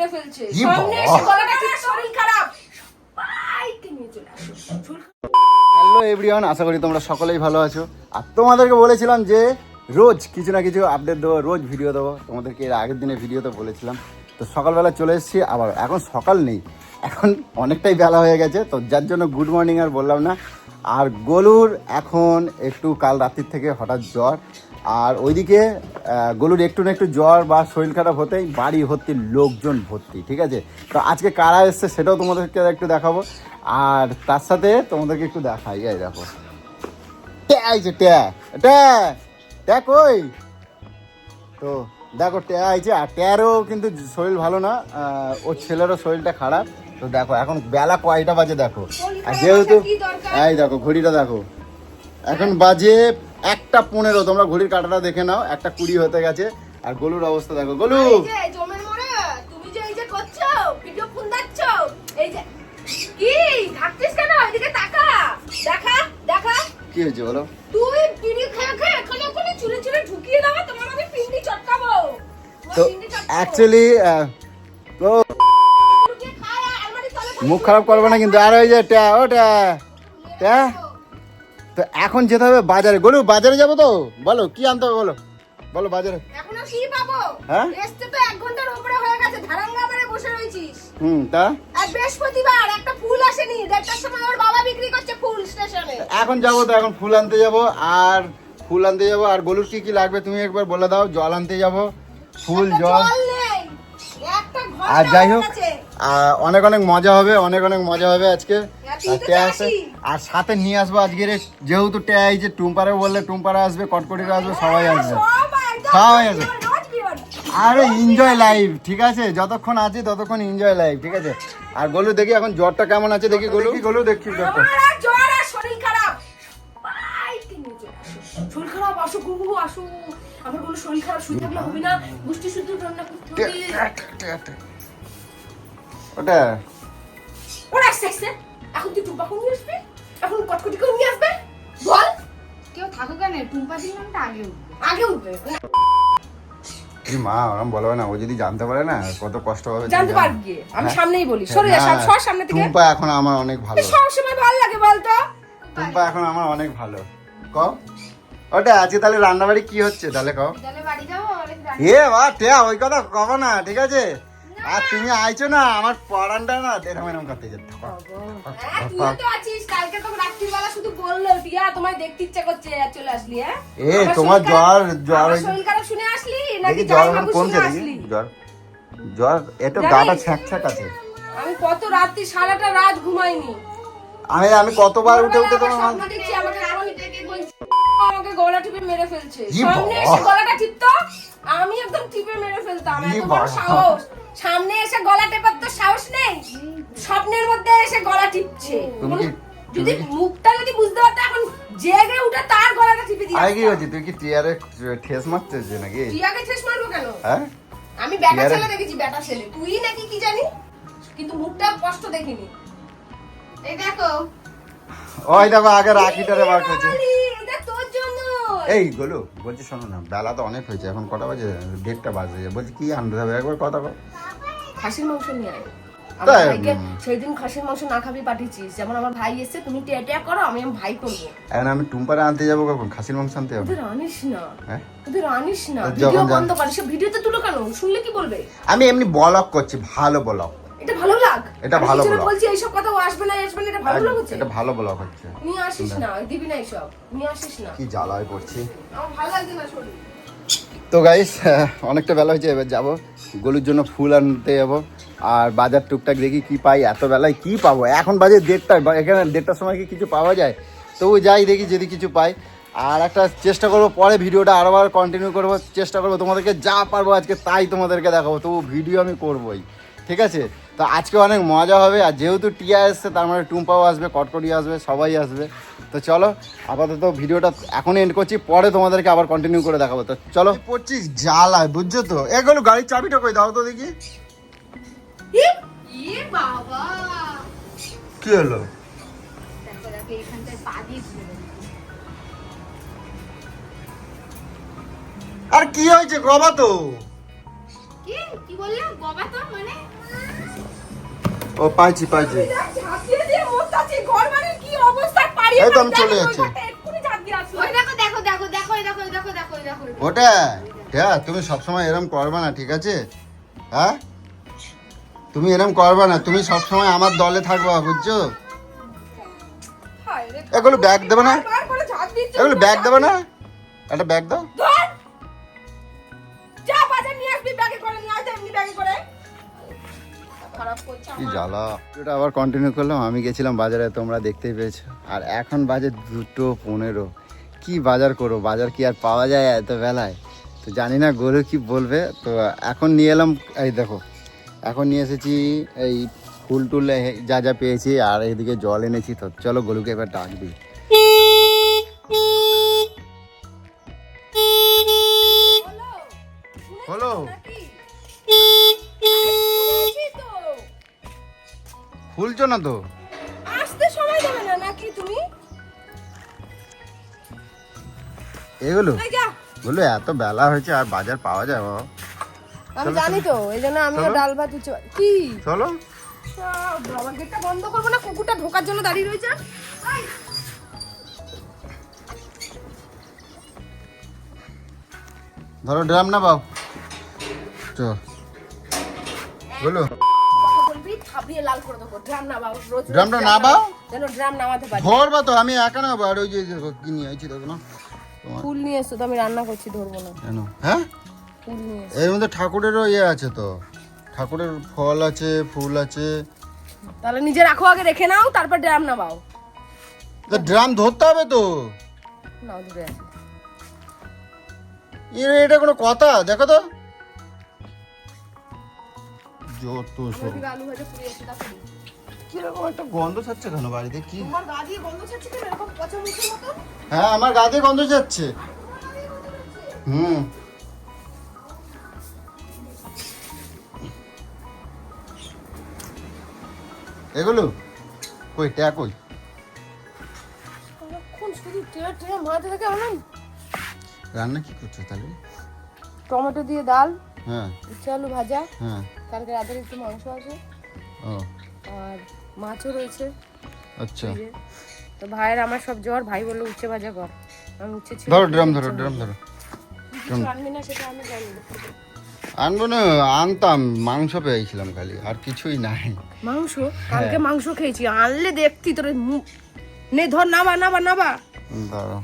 মেরে ফেলছে। সামনে এসে গলাটা ঠিক শরীর খারাপ। বাইকে নিয়ে চলে আসো। হ্যালো এভরিওয়ান, আশা করি তোমরা সকলেই ভালো আছো। আর তোমাদেরকে বলেছিলাম যে রোজ কিছু না কিছু আপডেট দেবো, রোজ ভিডিও দেবো। তোমাদেরকে এর আগের দিনে ভিডিওতে বলেছিলাম। তো সকালবেলা চলে এসেছি আবার। এখন সকাল নেই, এখন অনেকটাই বেলা হয়ে গেছে, তো যার জন্য গুড মর্নিং আর বললাম না। আর গোলুর এখন একটু কাল রাত্রির থেকে হঠাৎ জ্বর, আর ওইদিকে গোলুর একটু না একটু জ্বর বা শরীর খারাপ হতেই বাড়ি ভর্তি লোকজন ভর্তি, ঠিক আছে। তো আজকে কারা এসছে সেটাও তোমাদেরকে একটু দেখাবো। আর তার সাথে তোমাদেরকে একটু দেখাই, এই দেখো ট্যা আইছে, ট্যা ট্যা ট্যা কই। তো দেখো ট্যা আইছে, আর ট্যারও কিন্তু শরীর ভালো না, ওর ছেলেরও শরীরটা খারাপ। তো দেখো এখন বেলা কয়টা বাজে দেখো, আর যেহেতু এই দেখো ঘড়িটা দেখো, এখন বাজে 1:15। তোমরা ঘড়ির কাঁটাটা দেখে নাও, 1:20 হতে গেছে। আর গোলুর অবস্থা দেখো, গোলু জমের মোড়ে তুমি যে এই যে করছো ভিডিও ফোন দিচ্ছো, এই যে কি থাকছিস কেন? এদিকে তাকা, দেখা দেখা কি হয়েছে বলো। তুই পিড়ি খেয়ে খেয়ে এখানে চুলে চুলে ঢুকিয়ে দাও, তোমার আমি পিন্ডি চটকাবো। তো অ্যাকচুয়ালি তো মুখ খারাপ করবে না কিন্তু। আর ওই যে ট্যা ও ট্যা ট্যা, তো এখন যেতে হবে বাজারে। গোলু বাজারে যাবো তো, বলো কি আনতে হবে, বলো বলো বাজারে। এখন আর কি পাবো? হ্যাঁ এসতে তো 1 ঘন্টার উপরে হয়ে গেছে, ধারাঙ্গা মারে বসে রইছিস। তা আর বৃহস্পতিবার একটা ফুল আসেনি, 1:30টার সময় ওর বাবা বিক্রি করছে ফুল স্টেশনে। এখন যাবো, তো এখন ফুল আনতে যাবো। আর ফুল আনতে যাবো, আর গোলুর কি কি লাগবে তুমি একবার বলে দাও। জল আনতে যাবো, ফুল জল। আর যাই হোক অনেক অনেক মজা হবে, অনেক অনেক মজা হবে আজকে। আর সাথে নিয়ে আসবো আজকে, যেহেতু ট্যা এই যে টুম্পারে বললে টুম্পারা আসবে, কটকটিরা আসবে, সবাই আসবে, সবাই আসবে। আরে এনজয় লাইফ, ঠিক আছে, যতক্ষণ আছে ততক্ষণ এনজয় লাইফ, ঠিক আছে। আর গোলু দেখি এখন জ্বরটা কেমন আছে, দেখি গোলু, গোলু দেখি জ্বরটা। জ্বর আর শরীর খারাপ, বাইকে নিয়ে চলে আসো। শরীর খারাপ, আসো গুগু আসো। আমার কোনো শরীর খারাপ শুই থাকলে হবে না, গুষ্টি শুদ্ধ রান্না করতে হবে। ওটা ওরা আসছে, এখন তুই টুম্পা কোন নিয়ে আসবে, এখন কটকটি কোন নিয়ে আসবে বল। কেউ থাকুক কেন, টুম্পা দিন নামটা আগে উঠবে। কি মা ওরকম বলবে না, ও যদি জানতে পারে না কত কষ্ট হবে। জানতে পারবি, আমি সামনেই বলি, সরে যা, সব সামনে থেকে। টুম্পা এখন আমার অনেক ভালো, সব সময় ভালো লাগে বলতো। টুম্পা এখন আমার অনেক ভালো। কও ওটা আজকে তাহলে রান্নাবাড়ি কি হচ্ছে তাহলে কও। তাহলে বাড়ি যাবো। বা টিয়া ওই কথা কব না, ঠিক আছে। আর তুমি আইছো না, আমার পড়ানটা না এরকম এরকম করতে যেতে। তুই তো আছিস, কালকে তো রাত্রিবেলা শুধু বললো টিয়া তোমায় দেখতে ইচ্ছা করছে, আর চলে আসলি। হ্যাঁ তোমার জ্বর শরীর খারাপ শুনে আসলি নাকি জ্বর জামাই বাবু কমছে শুনে দেখি, আসলি? জ্বর একটু গাটা ছ্যাঁক আছে। আমি কত রাত্রি, সারাটা রাত ঘুমাইনি। আমি কতবার উঠে তোমার স্বপ্ন দেখছি আমাকে গলা টিপে মেরে ফেলছে। সামনে এসে গলাটা টিপতো, আমি একদম টিপে মেরে ফেলতাম। এত বড় সাহস, সামনে এসে গলা টেপার তো সাহস নেই, স্বপ্নের মধ্যে এসে গলা টিপছে। যদি মুখটা যদি বুঝতে পারতো, এখন জেগে উঠে তার গলাটা টিপে দিই। আরে কি হচ্ছে, তুই কি টিয়ারে ঠেস মারছিস নাকি? টিয়াকে ঠেস মারবো কেন? হ্যাঁ আমি বেটা ছেলে দেখেছি, বেটা ছেলে। তুই নাকি কি জানি, কিন্তু মুখটা স্পষ্ট দেখিনি। এই দেখো, ওই দেখো আগে রাখিটারে বার করছে। এটা তোর জন্য। এই গোলু বলছি শোনো না, বেলা তো অনেক হয়েছে, এখন কটা বাজে? 1:30 বাজে। বলছি কি আনতে হবে একবার কথা বল। খাসির মাংস নিয়ে আয়। তাই? সেই দিন খাসির মাংস না খাবি পাঠিয়েছিস, যেমন আমার ভাই এসছে, তুমি টেয়া করো, আমি ভাই করবো। এখন আমি টুম্পারে আনতে যাবো কখন? খাসির মাংস আনতে যাবো? ওদের আনিস না, হ্যাঁ ওদের আনিস না, যখন ভিডিও বন্ধ কর। সব ভিডিওতে তুলো কেন? শুনলে কি বলবে? আমি এমনি ব্লগ করছি, ভালো ব্লগ। এটা ভালো লাগ, এটা ভালো ব্লগ বলছি। এইসব কথা ও আসবে না, আসবে না, এটা ভালো লাগ হচ্ছে। এটা ভালো ব্লগ হচ্ছে। নিয়ে আসিস না, দিবি না, এইসব নিয়ে আসিস না। কি জ্বালায় করছি, আমার ভালো লাগছে না শরীর। তো গাইস অনেকটা বেলা হয়েছে, এবার যাবো গলুর জন্য ফুল আনতে যাবো। আর বাজার টুকটাক দেখি কি পাই, এত বেলায় কি পাবো। এখন বাজে 1:30, এখানে 1:30টার সময় কি কিছু পাওয়া যায়? তবু যাই দেখি যদি কিছু পাই। আর একটা চেষ্টা করবো, পরে ভিডিওটা আরোবার কন্টিনিউ করবো, চেষ্টা করবো তোমাদেরকে যা পারবো আজকে তাই তোমাদেরকে দেখাবো। তবু ভিডিও আমি করবোই, ঠিক আছে। তো আজকে অনেক মজা হবে। আর যেহেতু টিয়া এসছে, তার মানে টুম্পাও আসবে, কটকটি আসবে, সবাই আসবে। তো চলো আপাতত ভিডিওটা এখন এন্ড করছি, পরে তোমাদেরকে আবার কন্টিনিউ করে দেখাবো। তো চলো। পড়ছিস জ্বালায়, বুঝছো তো। এগুলো গাড়ির চাবিটা কই দাও তো দেখি। বাবা কি হলো? দেখো দেখো, এইখানটায় পা দিয়ে ধরে। আর কি হয়েছে গবা তো? কি কি বললে বাবা তো মানে ও পাইছি ঝাঁপিয়ে দিয়ে মোস্তাছি ঘর মানে কি অবস্থা পারিয়ে এই তো আমি চলে যাচ্ছি। এক্ষুনি ঝাঁপিয়ে আসলো ওই দেখো দেখো দেখো দেখো এই দেখো এই দেখো দেখো এই দেখো ওটা হ্যাঁ তুমি সবসময় এরম করবে না, ঠিক আছে? হ্যাঁ, তুমি এরম করবে না, তুমি সবসময় আমার দলে থাকবা, বুঝছো? হায় রে, এগুলো ব্যাগ দেবে না, বারবার করে ঝাঁপ দিচ্ছে এগুলো ব্যাগ দেবে না, একটা ব্যাগ দাও। ধর যা বাজার নিয়ে আসবি ব্যাগে করে নিয়ে আসবে এমনি ব্যাগে করে খারাপ করছে কি আমার জ্বালা। এটা আবার কন্টিনিউ করলাম। আমি গেছিলাম বাজারে, তোমরা দেখতেই পেয়েছো। আর এখন বাজে 2:15। কি বাজার করো, বাজার কি আর পাওয়া যায় এত বেলায়? তো জানি না গরু কি বলবে। তো এখন নিয়ে এলাম, এই দেখো এখন নিয়ে এসেছি এই ফুল টুল যা যা পেয়েছি, আর এদিকে জল এনেছি। তো চলো গরুকে এবার ডাক দিই। হলো নাকি শুনেছি তো খুলছো না তো? আসতে সময় দেবে না নাকি তুমি এগুলো এই যা বলো এত বেলা হয়েছে আর বাজার পাওয়া যায় বাবা? আমি জানি তো এই জন্য আমিও চলো। ডাল ভাত উঠছে কি চলো। বাবা গেটটা বন্ধ করবো না, কুকুরটা ঢোকার জন্য দাঁড়িয়ে রয়েছে। এই, ধরো ড্রাম না বাবু, চো বলো। কথা বলবি থাবড়িয়ে লাল করে দেবো। ড্রাম না বাবা, রোজ রোজ ড্রামটা ড্রাম নামাও। যেন ড্রাম নামাতে পারি। ধরবা তো, আমি একা নেবো। আর ওই যে কি নিয়ে আইছি দেখো না তোমার, ফুল নিয়ে এসো তো, আমি রান্না করছি, ধরবো না। কেন? হ্যাঁ, ফুল নিয়ে এসো। এর মধ্যে ঠাকুরেরও ইয়ে আছে তো, ঠাকুরের ফল আছে, ফুল আছে। তাহলে নিজে রাখো, আগে রেখে নাও, তারপর ড্রাম নামাও। তো ড্রাম ধরতে হবে তো। নাও ধরে আছে। এটা কোনো কথা? দেখো তো, যত সব আলু ভাজা পুড়ে এসে দেখো। কিরকম একটা গন্ধ ছাড়ছে কেন বাড়িতে? কি তোমার গা দিয়ে গন্ধ ছাড়ছে কেন এরকম পচা মুখের মতো? হ্যাঁ, আমার গা দিয়ে গন্ধ যাচ্ছে। হুম, এগুলো কই ট্যা কই? সারাক্ষণ শুধু টেয়া টেয়া মাথাতে থাকে আমার। রান্না কি করছো তাহলে? টমেটো দিয়ে ডাল, হ্যাঁ উচ্ছে আলু ভাজা, হ্যাঁ, কালকে রাতের একটু মাংস আছে, ও আর মাছও রয়েছে আচ্ছা। ফ্রিজে। তো ভাইয়ের আমার সব জ্বর, ভাই বললো উচ্ছে ভাজা কর। আমি উচ্ছে ছিল ধরো ড্রাম, ধরো ড্রাম, ধরো। কিছু আনবি না সেটা আমি জানি। আনবো না, আনতাম, মাংস পেয়েছিলাম খালি, আর কিছুই নাই। মাংস কালকে মাংস খেয়েছি, আনলে দেখতি তোর নে ধর নাবা নাবা নাবা। দাঁড়াও।